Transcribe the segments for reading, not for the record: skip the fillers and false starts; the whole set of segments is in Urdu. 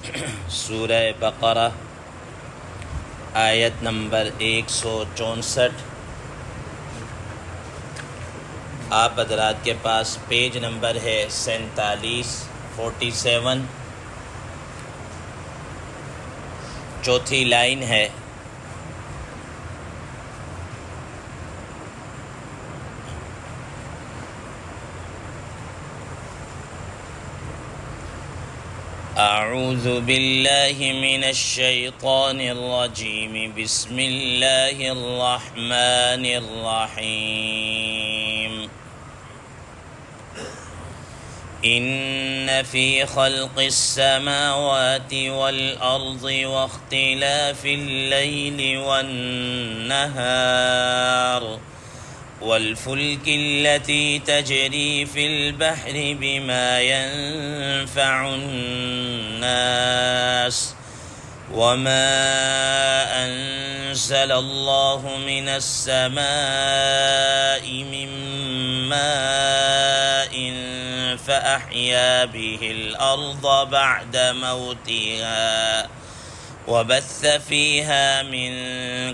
سورہ بقرہ آیت نمبر 164۔ آپ حضرات کے پاس پیج نمبر ہے 47 چوتھی لائن ہے۔ اعوذ باللہ من الشیطان الرجیم، بسم اللہ الرحمن الرحیم۔ ان فی خلق السماوات والارض واختلاف اللیل والنہار والفلك التي تجري في البحر بما ينفع الناس وما أنزل الله من السماء من ماء فأحيا به الأرض بعد موتها وبث فيها من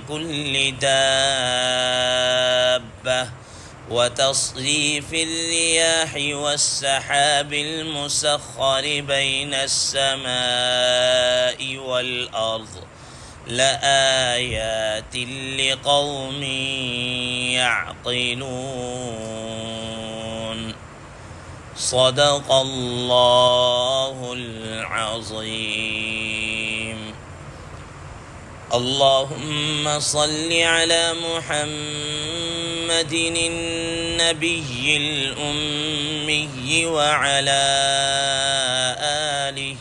كل دابة وتصريف الرياح والسحاب المسخر بين السماء والأرض لآيات لقوم يعقلون۔ صدق الله العظيم۔ اللهم صل على محمد النبي الأمي وعلى آله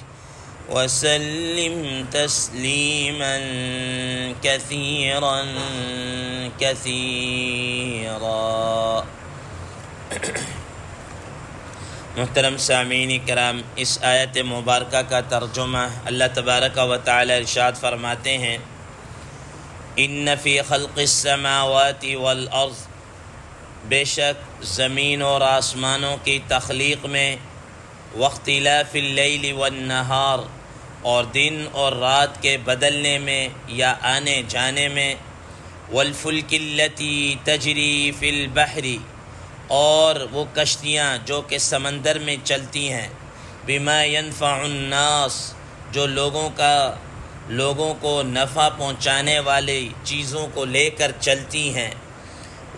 وسلم تسليما كثيرا كثيرا۔ محترم سامعین کرام، اس آیت مبارکہ کا ترجمہ اللہ تبارک و تعالی ارشاد فرماتے ہیں، ان فی خلق السماوات والارض، بے شک زمین اور آسمانوں کی تخلیق میں، واختلاف اللیل والنہار، اور دن اور رات کے بدلنے میں یا آنے جانے میں، والفلک التی تجری فی البحر، اور وہ کشتیاں جو کہ سمندر میں چلتی ہیں، بما ينفع الناس، جو لوگوں کو نفع پہنچانے والی چیزوں کو لے کر چلتی ہیں،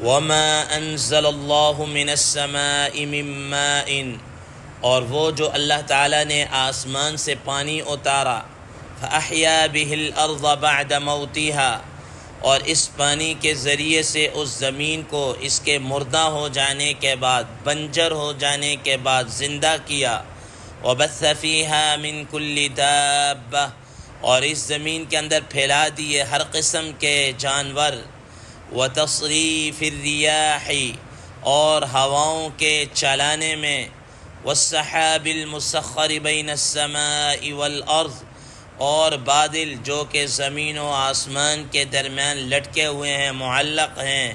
وما انزل اللہ من السماء من ماء، اور وہ جو اللہ تعالیٰ نے آسمان سے پانی اتارا، فاحیا به الارض بعد موتها، اور اس پانی کے ذریعے سے اس زمین کو اس کے مردہ ہو جانے کے بعد، بنجر ہو جانے کے بعد زندہ کیا، وبث فیہا من کل دابہ، اور اس زمین کے اندر پھیلا دیے ہر قسم کے جانور، وتصریف الریاح، اور ہواؤں کے چلانے میں، والسحاب المسخر بین السماء والارض، اور بادل جو کہ زمین و آسمان کے درمیان لٹکے ہوئے ہیں، معلق ہیں،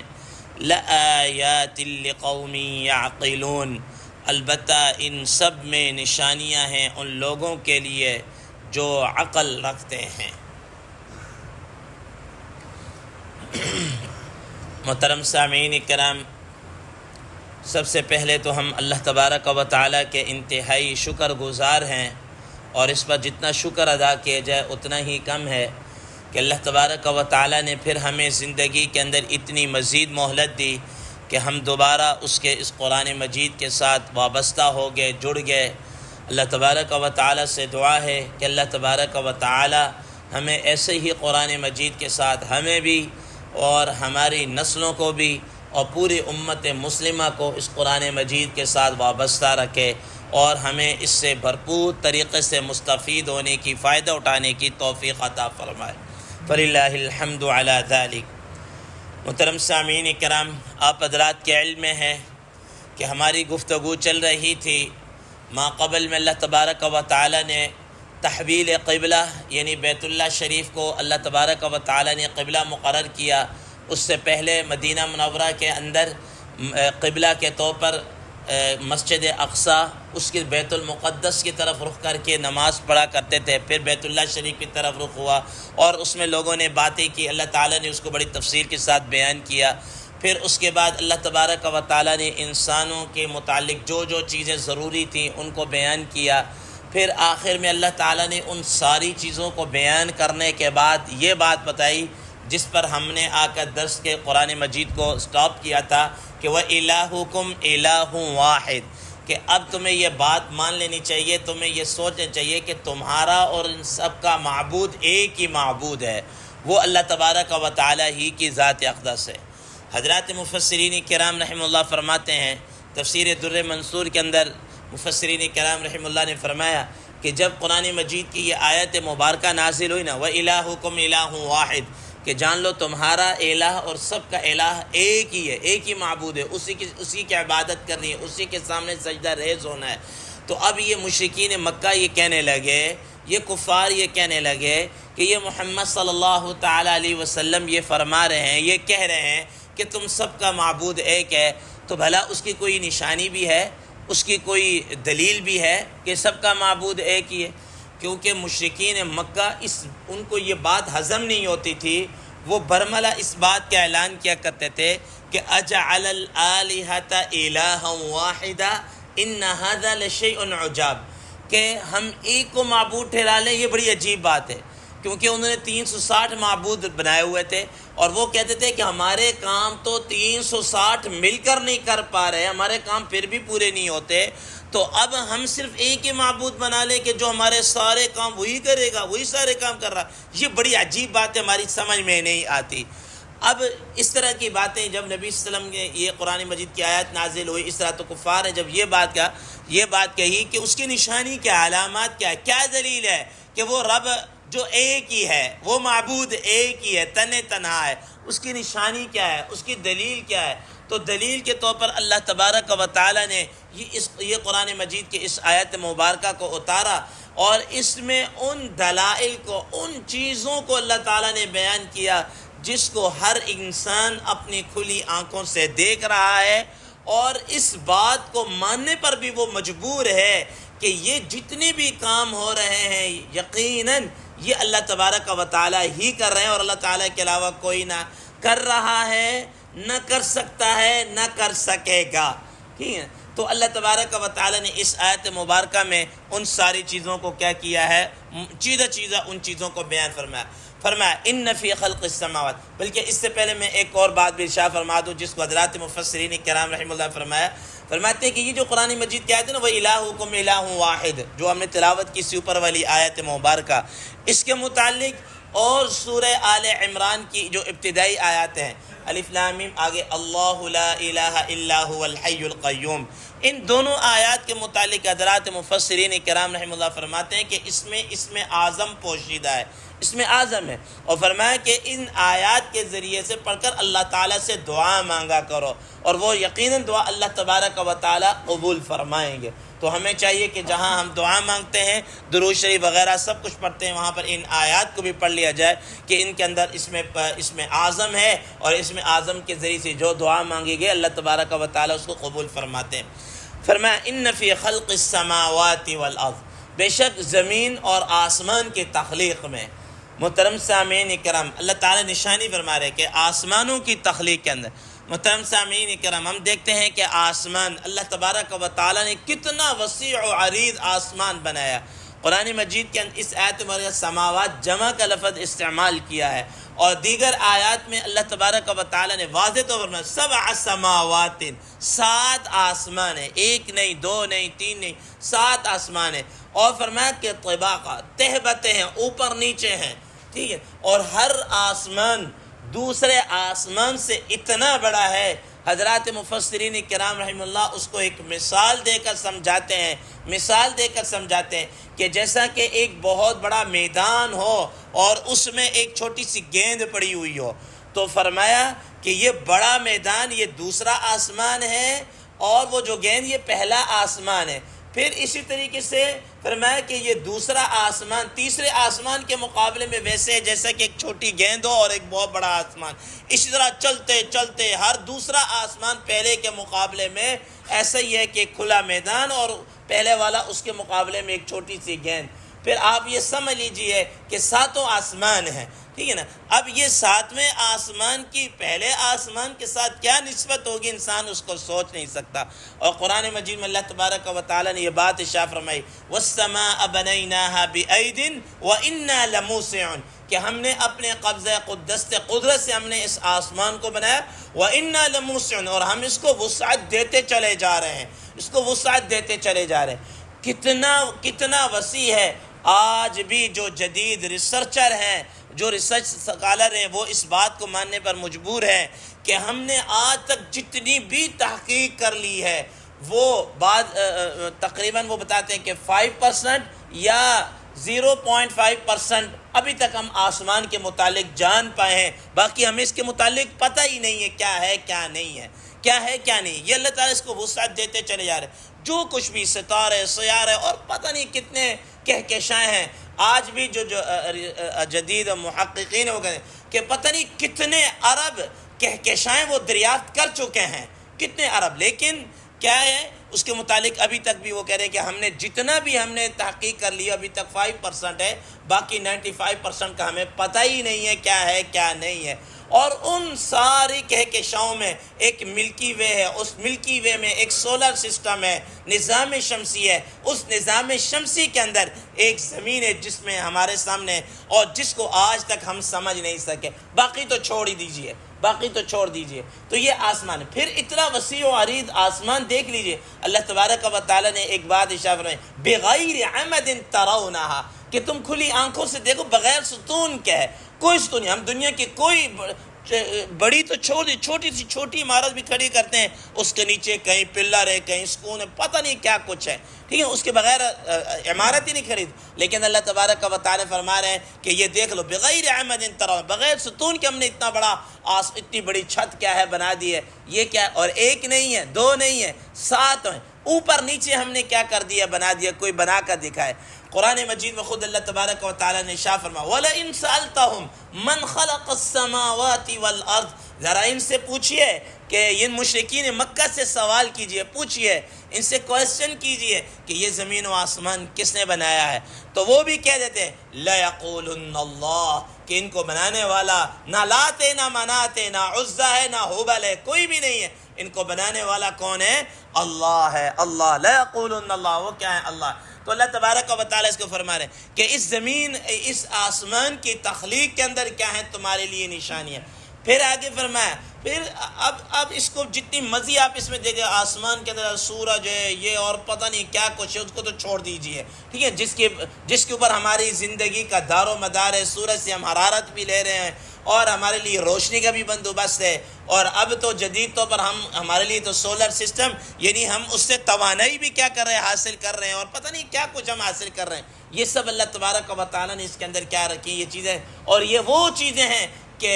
لآیات لقوم یعقلون، البتہ ان سب میں نشانیاں ہیں ان لوگوں کے لیے جو عقل رکھتے ہیں۔ محترم سامعین کرام، سب سے پہلے تو ہم اللہ تبارک و تعالیٰ کے انتہائی شکر گزار ہیں، اور اس پر جتنا شکر ادا کیا جائے اتنا ہی کم ہے کہ اللہ تبارک و تعالیٰ نے پھر ہمیں زندگی کے اندر اتنی مزید مہلت دی کہ ہم دوبارہ اس قرآن مجید کے ساتھ وابستہ ہو گئے، جڑ گئے۔ اللہ تبارک و تعالیٰ سے دعا ہے کہ اللہ تبارک و تعالیٰ ہمیں ایسے ہی قرآن مجید کے ساتھ ہمیں بھی اور ہماری نسلوں کو بھی اور پوری امت مسلمہ کو اس قرآن مجید کے ساتھ وابستہ رکھے، اور ہمیں اس سے بھرپور طریقے سے مستفید ہونے کی، فائدہ اٹھانے کی توفیق عطا فرمائے۔ فللہ الحمد علی ذلک۔ محترم سامعین کرام، آپ حضرات کے علم میں ہے کہ ہماری گفتگو چل رہی تھی ما قبل میں اللہ تبارک و تعالی نے تحویل قبلہ یعنی بیت اللہ شریف کو اللہ تبارک و تعالی نے قبلہ مقرر کیا۔ اس سے پہلے مدینہ منورہ کے اندر قبلہ کے طور پر مسجد اقصی اس کے بیت المقدس کی طرف رخ کر کے نماز پڑھا کرتے تھے، پھر بیت اللہ شریف کی طرف رخ ہوا اور اس میں لوگوں نے باتیں کی، اللہ تعالیٰ نے اس کو بڑی تفصیل کے ساتھ بیان کیا۔ پھر اس کے بعد اللہ تبارک و تعالیٰ نے انسانوں کے متعلق جو جو چیزیں ضروری تھیں ان کو بیان کیا۔ پھر آخر میں اللہ تعالیٰ نے ان ساری چیزوں کو بیان کرنے کے بعد یہ بات بتائی جس پر ہم نے آ کر درس کے قرآن مجید کو سٹاپ کیا تھا کہ وَإِلَٰهُكُمْ إِلَٰهٌ وَاحِدٌ، کہ اب تمہیں یہ بات مان لینی چاہیے، تمہیں یہ سوچنا چاہیے کہ تمہارا اور ان سب کا معبود ایک ہی معبود ہے، وہ اللہ تبارک و تعالیٰ ہی کی ذات اقدس ہے۔ حضرات مفسرین کرام رحمہ اللہ فرماتے ہیں، تفسیر در منصور کے اندر مفسرین کرام رحمہ اللہ نے فرمایا کہ جب قرآن مجید کی یہ آیت مبارکہ نازل ہوئی نا وَإِلَٰهُكُمْ إِلَٰهٌ وَاحِدٌ، کہ جان لو تمہارا الہ اور سب کا الہ ایک ہی ہے، ایک ہی معبود ہے، اسی کی عبادت کرنی ہے، اسی کے سامنے سجدہ ریز ہونا ہے۔ تو اب یہ مشرکین مکہ یہ کہنے لگے، یہ کفار یہ کہنے لگے کہ یہ محمد صلی اللہ تعالیٰ علیہ وسلم یہ فرما رہے ہیں، یہ کہہ رہے ہیں کہ تم سب کا معبود ایک ہے، تو بھلا اس کی کوئی نشانی بھی ہے، اس کی کوئی دلیل بھی ہے کہ سب کا معبود ایک ہی ہے؟ کیونکہ مشرکین مکہ ان کو یہ بات ہضم نہیں ہوتی تھی، وہ برملا اس بات کا اعلان کیا کرتے تھے کہ اجعل الآلہۃ الہا واحدا ان ھذا لشیء عجاب، کہ ہم ایک کو معبود ٹھہرا لیں، یہ بڑی عجیب بات ہے، کیونکہ انہوں نے 360 معبود بنائے ہوئے تھے اور وہ کہتے تھے کہ ہمارے کام تو 360 مل کر نہیں کر پا رہے، ہمارے کام پھر بھی پورے نہیں ہوتے، تو اب ہم صرف ایک ہی معبود بنا لیں کہ جو ہمارے سارے کام وہی کرے گا، وہی سارے کام کر رہا۔ یہ بڑی عجیب بات ہے، ہماری سمجھ میں نہیں آتی۔ اب اس طرح کی باتیں جب نبی صلی اللہ علیہ وسلم کے یہ قرآن مجید کی آیت نازل ہوئی، اس طرح تو کفار نے جب یہ بات کہی کہ اس کی نشانی کیا، علامات کیا ہے، کیا دلیل ہے کہ وہ رب جو ایک ہی ہے، وہ معبود ایک ہی ہے، تنہا ہے، اس کی نشانی کیا ہے، اس کی دلیل کیا ہے؟ تو دلیل کے طور پر اللہ تبارک و تعالیٰ نے یہ قرآن مجید کی اس آیت مبارکہ کو اتارا اور اس میں ان دلائل کو، ان چیزوں کو اللہ تعالیٰ نے بیان کیا جس کو ہر انسان اپنی کھلی آنکھوں سے دیکھ رہا ہے، اور اس بات کو ماننے پر بھی وہ مجبور ہے کہ یہ جتنے بھی کام ہو رہے ہیں یقیناً یہ اللہ تبارک و تعالیٰ ہی کر رہے ہیں، اور اللہ تعالیٰ کے علاوہ کوئی نہ کر رہا ہے، نہ کر سکتا ہے، نہ کر سکے گا۔ ٹھیک ہے، تو اللہ تبارک و تعالیٰ نے اس آیت مبارکہ میں ان ساری چیزوں کو کیا کیا ہے، چیزہ ان چیزوں کو بیان فرمایا ان فی خلق السماوات۔ بلکہ اس سے پہلے میں ایک اور بات بھی ارشاد فرما دوں جس کو حضرات مفسرین کرام رحمہ اللہ فرماتے ہیں کہ یہ جو قرآن مجید کی آیت ہے نا وہ الہکم الہ واحد، جو ہم نے تلاوت کی سی اوپر والی آیت مبارکہ، اس کے متعلق اور سورہ آل عمران کی جو ابتدائی آیات ہیں، الف لام میم، آگے اللہ لا الہ الا هو الحی القیوم، ان دونوں آیات کے متعلق حضرات مفسرین کرام رحمہ اللہ فرماتے ہیں کہ اس میں اعظم پوشیدہ ہے، اس میں اعظم ہے، اور فرمایا کہ ان آیات کے ذریعے سے پڑھ کر اللہ تعالیٰ سے دعا مانگا کرو اور وہ یقیناً دعا اللہ تبارک و تعالیٰ قبول فرمائیں گے۔ تو ہمیں چاہیے کہ جہاں ہم دعا مانگتے ہیں، درود شریف وغیرہ سب کچھ پڑھتے ہیں، وہاں پر ان آیات کو بھی پڑھ لیا جائے کہ ان کے اندر اس میں اعظم ہے، اور اس میں اعظم کے ذریعے سے جو دعا مانگی گئی اللہ تبارک و تعالیٰ اس کو قبول فرماتے ہیں۔ فرمایا ان فی خلق السماوات والارض، بے شک زمین اور آسمان کی تخلیق میں، محترم سامعین کرام اللہ تعالیٰ نشانی فرما رہے کہ آسمانوں کی تخلیق کے اندر، محترم سامعین کرام ہم دیکھتے ہیں کہ آسمان اللہ تبارک و تعالیٰ نے کتنا وسیع و عریض آسمان بنایا۔ قرآن مجید کے اندر اس آیت میں سماوات جمع کا لفظ استعمال کیا ہے، اور دیگر آیات میں اللہ تبارک و تعالیٰ نے واضح طور پر 7 سماوات، 7 آسمان ہیں، 1 نہیں، 2 نہیں، 3 نہیں، 7 آسمان ہیں، اور فرمایا کہ طباقہ تہبتیں ہیں، اوپر نیچے ہیں، ٹھیک ہے، اور ہر آسمان دوسرے آسمان سے اتنا بڑا ہے۔ حضرات مفسرین کرام رحمہ اللہ اس کو ایک مثال دے کر سمجھاتے ہیں کہ جیسا کہ ایک بہت بڑا میدان ہو اور اس میں ایک چھوٹی سی گیند پڑی ہوئی ہو، تو فرمایا کہ یہ بڑا میدان یہ دوسرا آسمان ہے، اور وہ جو گیند یہ پہلا آسمان ہے۔ پھر اسی طریقے سے فرمایا کہ یہ دوسرا آسمان تیسرے آسمان کے مقابلے میں ویسے ہے جیسا کہ ایک چھوٹی گیند ہو اور ایک بہت بڑا آسمان. اسی طرح چلتے چلتے ہر دوسرا آسمان پہلے کے مقابلے میں ایسا ہی ہے کہ ایک کھلا میدان اور پہلے والا اس کے مقابلے میں ایک چھوٹی سی گیند. پھر آپ یہ سمجھ لیجئے کہ ساتوں آسمان ہیں, ٹھیک ہے نا. اب یہ ساتویں آسمان کی پہلے آسمان کے ساتھ کیا نسبت ہوگی انسان اس کو سوچ نہیں سکتا. اور قرآن مجید میں اللہ تبارک و تعالیٰ نے یہ بات ارشاد فرمائی وَالسَّمَاءَ بَنَيْنَاهَا بِأَيْدٍ وَإِنَّا لَمُوسِعُونَ کہ ہم نے اپنے قبضہ قدرت سے ہم نے اس آسمان کو بنایا. وَإِنَّا لَمُوسِعُونَ اور ہم اس کو وسعت دیتے چلے جا رہے ہیں, اس کو وسعت دیتے چلے جا رہے ہیں. کتنا وسیع ہے. آج بھی جو جدید ریسرچر ہیں, جو ریسرچ سکالر ہیں, وہ اس بات کو ماننے پر مجبور ہیں کہ ہم نے آج تک جتنی بھی تحقیق کر لی ہے وہ تقریباً وہ بتاتے ہیں کہ 5% یا 0.5% ابھی تک ہم آسمان کے متعلق جان پائے ہیں. باقی ہمیں اس کے متعلق پتہ ہی نہیں ہے کیا ہے کیا نہیں ہے, کیا ہے کیا نہیں. یہ اللہ تعالیٰ اس کو وسعت دیتے چلے جا رہے ہیں. جو کچھ بھی ستارے سیارے اور پتہ نہیں کتنے کہکشائیں ہیں. آج بھی جو جدید محققین ہو گئے کہ پتہ نہیں کتنے ارب کہکشائیں وہ دریافت کر چکے ہیں, کتنے ارب. لیکن کیا ہے اس کے متعلق ابھی تک بھی وہ کہہ رہے ہیں کہ ہم نے جتنا بھی ہم نے تحقیق کر لیا ابھی تک 5% ہے, باقی 95% کا ہمیں پتہ ہی نہیں ہے کیا ہے کیا نہیں ہے. اور ان ساری کہکشاؤں میں ایک ملکی وے ہے, اس ملکی وے میں ایک سولر سسٹم ہے, نظام شمسی ہے. اس نظام شمسی کے اندر ایک زمین ہے جس میں ہمارے سامنے اور جس کو آج تک ہم سمجھ نہیں سکے. باقی تو چھوڑ ہی دیجئے, باقی تو چھوڑ دیجئے. تو یہ آسمان ہے. پھر اتنا وسیع و عریض آسمان دیکھ لیجئے. اللہ تبارک و تعالیٰ نے ایک بات ارشاد فرمائی بغیر عمد ترونہا کہ تم کھلی آنکھوں سے دیکھو بغیر ستون کے ہے, کوئی ستون نہیں. ہم دنیا کی کوئی بڑی تو چھوٹی سی چھوٹی عمارت بھی کھڑی کرتے ہیں, اس کے نیچے کہیں پلر ہے کہیں سکون ہے, پتہ نہیں کیا کچھ ہے, ٹھیک ہے, اس کے بغیر عمارت ہی نہیں خرید. لیکن اللہ تبارک و تعالیٰ فرما رہے ہیں کہ یہ دیکھ لو بغیر عمد ترون, بغیر ستون کے ہم نے اتنی بڑی چھت کیا ہے بنا دی ہے. یہ کیا ہے, اور ایک نہیں ہے, دو نہیں ہے, 7 ہیں. اوپر نیچے ہم نے کیا کر دیا, بنا دیا, کوئی بنا کر دکھائے. قرآن مجید میں خود اللہ تبارک و تعالیٰ نے ارشاد فرمایا وَلَئِن سَأَلْتَهُمْ مَنْ خَلَقَ السَّمَاوَاتِ وَالْأَرْضِ ذرا ان سے پوچھئے کہ ان مشرکین مکہ سے سوال کیجئے, پوچھئے ان سے کویسچن کیجئے کہ یہ زمین و آسمان کس نے بنایا ہے. تو وہ بھی کہہ دیتے ہیں لَيَقُولُنَّ اللَّهُ کہ ان کو بنانے والا نہ لات ہے نہ منات ہے نہ عزہ ہے نہ حبل ہے, کوئی بھی نہیں ہے. ان کو بنانے والا کون ہے؟ اللہ ہے. اللہ لَيَقُولُنَّ اللَّهُ, وہ کیا ہے؟ اللہ. تو اللہ تبارک و تعالیٰ اس کو فرما رہے ہیں کہ اس زمین اس آسمان کی تخلیق کے اندر کیا ہے تمہارے لیے نشانیاں. پھر آگے فرمایا پھر اب اس کو جتنی مرضی آپ اس میں دیکھیں, آسمان کے اندر سورج ہے یہ اور پتہ نہیں کیا کچھ ہے, اس کو تو چھوڑ دیجئے, ٹھیک ہے, جس کے اوپر ہماری زندگی کا دار و مدار ہے. سورج سے ہم حرارت بھی لے رہے ہیں اور ہمارے لیے روشنی کا بھی بندوبست ہے. اور اب تو جدید طور پر ہمارے لیے تو سولر سسٹم, یعنی ہم اس سے توانائی بھی کیا کر رہے ہیں, حاصل کر رہے ہیں, اور پتہ نہیں کیا کچھ ہم حاصل کر رہے ہیں. یہ سب اللہ تبارک و تعالیٰ نے اس کے اندر کیا رکھی, یہ چیزیں. اور یہ وہ چیزیں ہیں کہ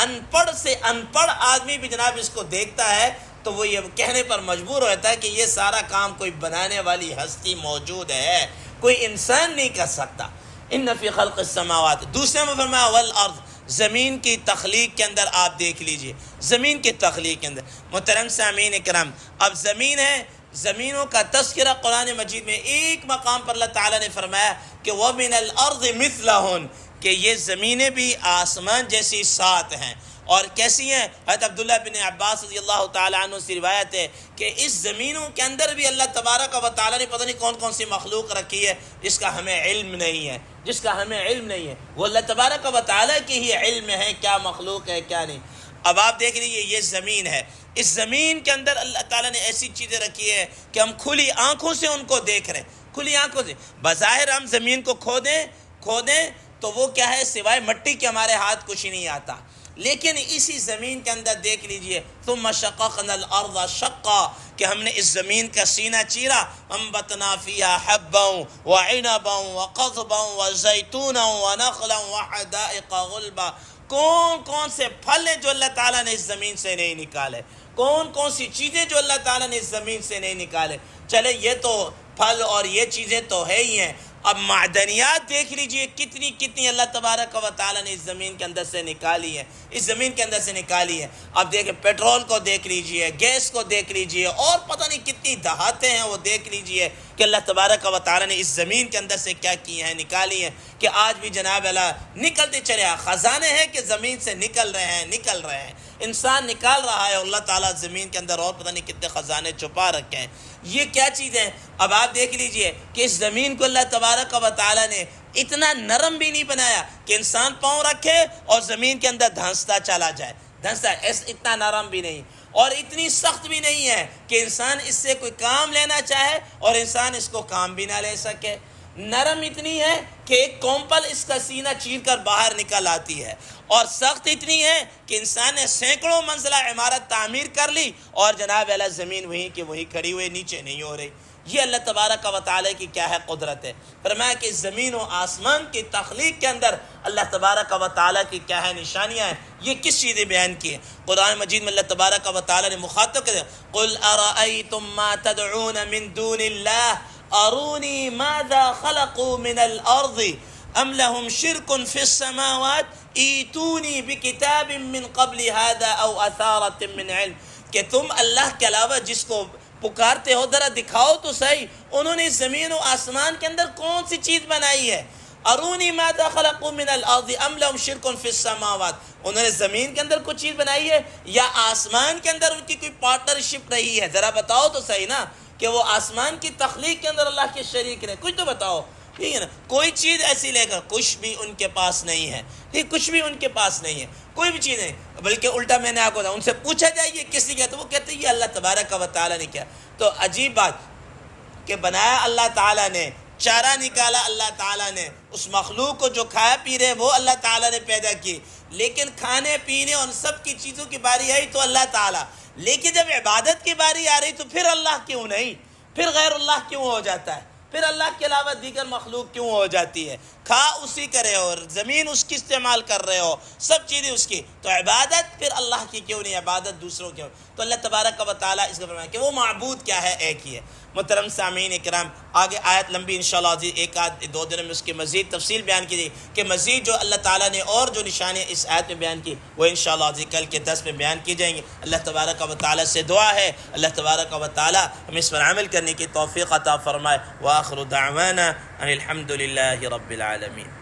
ان پڑھ سے ان پڑھ آدمی بھی جناب اس کو دیکھتا ہے تو وہ یہ کہنے پر مجبور ہوتا ہے کہ یہ سارا کام کوئی بنانے والی ہستی موجود ہے, کوئی انسان نہیں کر سکتا. ان فی خلق السماوات, دوسرے میں فرمایا والارض, زمین کی تخلیق کے اندر آپ دیکھ لیجئے, زمین کی تخلیق کے اندر. محترم سامعین اکرام, اب زمین ہے, زمینوں کا تذکرہ قرآن مجید میں ایک مقام پر اللہ تعالیٰ نے فرمایا کہ وَمِنَ الْأَرْضِ مِثْلَهُنْ کہ یہ زمینیں بھی آسمان جیسی 7 ہیں. اور کیسی ہیں؟ حضرت عبداللہ بن عباس رضی اللہ تعالیٰ عنہ سے روایت ہے کہ اس زمینوں کے اندر بھی اللہ تبارک و تعالیٰ نے پتہ نہیں کون کون سی مخلوق رکھی ہے جس کا ہمیں علم نہیں ہے, جس کا ہمیں علم نہیں ہے. وہ اللہ تبارک و تعالیٰ کی ہی علم ہے کیا مخلوق ہے کیا نہیں. اب آپ دیکھ لیجیے یہ زمین ہے, اس زمین کے اندر اللہ تعالیٰ نے ایسی چیزیں رکھی ہے کہ ہم کھلی آنکھوں سے ان کو دیکھ رہے ہیں, کھلی آنکھوں سے. بظاہر ہم زمین کو کھودیں تو وہ کیا ہے, سوائے مٹی کے ہمارے ہاتھ کچھ ہی نہیں آتا. لیکن اسی زمین کے اندر دیکھ لیجئے ثم شققنا الارض شقا کہ ہم نے اس زمین کا سینہ چیرا, انبتنا فیہا حبا وعنبا وقضبا وزیتونا ونخلا وحدائق غلبا. کون سے پھل ہیں جو اللہ تعالیٰ نے اس زمین سے نہیں نکالے, کون سی چیزیں جو اللہ تعالیٰ نے اس زمین سے نہیں نکالے. چلے یہ تو پھل اور یہ چیزیں تو ہے ہی ہیں، اب معدنیات دیکھ لیجئے کتنی اللہ تبارک و تعالیٰ نے اس زمین کے اندر سے نکالی ہے، اس زمین کے اندر سے نکالی ہے۔ اب دیکھیں پیٹرول کو دیکھ لیجئے، گیس کو دیکھ لیجئے، اور پتہ نہیں کتنی دہاتیں ہیں وہ دیکھ لیجئے کہ اللہ تبارک و تعالیٰ نے اس زمین کے اندر سے کیا کی ہیں، نکالی ہیں، کہ آج بھی جناب اللہ نکلتے چلے ہیں۔ خزانے ہیں کہ زمین سے نکل رہے ہیں، انسان نکال رہا ہے، اللہ تعالیٰ زمین کے اندر اور پتہ نہیں کتنے خزانے چھپا رکھے ہیں۔ یہ کیا چیز ہے؟ اب آپ دیکھ لیجئے کہ اس زمین کو اللہ تبارک و تعالیٰ نے اتنا نرم بھی نہیں بنایا کہ انسان پاؤں رکھے اور زمین کے اندر دھنستا چلا جائے، اتنا نرم بھی نہیں، اور اتنی سخت بھی نہیں ہے کہ انسان اس سے کوئی کام لینا چاہے اور انسان اس کو کام بھی نہ لے سکے۔ نرم اتنی ہے کہ ایک کومپل اس کا سینہ چیر کر باہر نکل آتی ہے، اور سخت اتنی ہے کہ انسان نے سینکڑوں منزلہ عمارت تعمیر کر لی اور جناب اعلیٰ زمین وہیں کی وہیں کھڑی ہوئی، نیچے نہیں ہو رہی۔ یہ اللہ تبارک و تعالیٰ کی کیا ہے قدرت ہے۔ فرمایا کہ زمین و آسمان کی تخلیق کے اندر اللہ تبارک و تعالیٰ کی کیا ہے نشانیاں ہیں۔ یہ کس چیزیں بیان کی ہیں؟ قرآن مجید میں اللہ تبارک و تعالیٰ نے مخاطب کر دیا، قُلْ أَرَأَيْتُمْ مَا تَدْعُونَ مِن دُونِ اللَّهِ أروني ماذا خلقوا من الأرض أم لهم شرك في السماوات ایتونی بکتاب من قبل هذا او اثارت من علم، کہ تم اللہ کے علاوہ جس کو پکارتے ہو ذرا دکھاؤ تو صحیح، انہوں نے زمین و آسمان کے اندر کون سی چیز بنائی ہے۔ ارونی ماذا خلقوا من الارض ام لهم شرک فی السماوات، انہوں نے زمین کے اندر کچھ چیز بنائی ہے یا آسمان کے اندر ان کی کوئی پارٹنرشپ رہی ہے، ذرا بتاؤ تو صحیح نا، کہ وہ آسمان کی تخلیق کے اندر اللہ کے شریک رہے، کچھ تو بتاؤ، ٹھیک ہے نا۔ کوئی چیز ایسی لے کر کچھ بھی ان کے پاس نہیں ہے، ٹھیک، کچھ بھی ان کے پاس نہیں ہے، کوئی بھی چیز نہیں، بلکہ الٹا میں نے آپ کو ان سے پوچھا جائے یہ کس نے کیا، تو وہ کہتے ہیں یہ اللہ تبارک و تعالیٰ نے کیا۔ تو عجیب بات کہ بنایا اللہ تعالیٰ نے، چارہ نکالا اللہ تعالیٰ نے، اس مخلوق کو جو کھایا پی رہے وہ اللہ تعالیٰ نے پیدا کی، لیکن کھانے پینے اور سب کی چیزوں کی باری آئی تو اللہ تعالیٰ، لیکن جب عبادت کی باری آ رہی تو پھر اللہ کیوں نہیں، پھر غیر اللہ کیوں ہو جاتا ہے، پھر اللہ کے علاوہ دیگر مخلوق کیوں ہو جاتی ہے؟ کھا اسی کرے ہو، زمین اس کی استعمال کر رہے ہو، سب چیزیں اس کی، تو عبادت پھر اللہ کی کیوں نہیں، عبادت دوسروں کی ہو؟ تو اللہ تبارک و تعالیٰ اس کو فرمایا کہ وہ معبود کیا ہے، ایک ہی ہے۔ محترم سامعین اکرام، آگے آیت لمبی انشاءاللہ عزیز ایک آدھ دو دنوں میں اس کی مزید تفصیل بیان کی جائے کہ مزید جو اللہ تعالیٰ نے اور جو نشانیاں اس آیت میں بیان کی وہ انشاءاللہ عزیز کل کے 10 میں بیان کی جائیں گے۔ اللہ تبارک و تعالیٰ سے دعا ہے اللہ تبارک و تعالیٰ ہمیں اس پر عمل کرنے کی توفیق عطا فرمائے۔ وآخر دعوانا ان الحمد للہ رب العالمین۔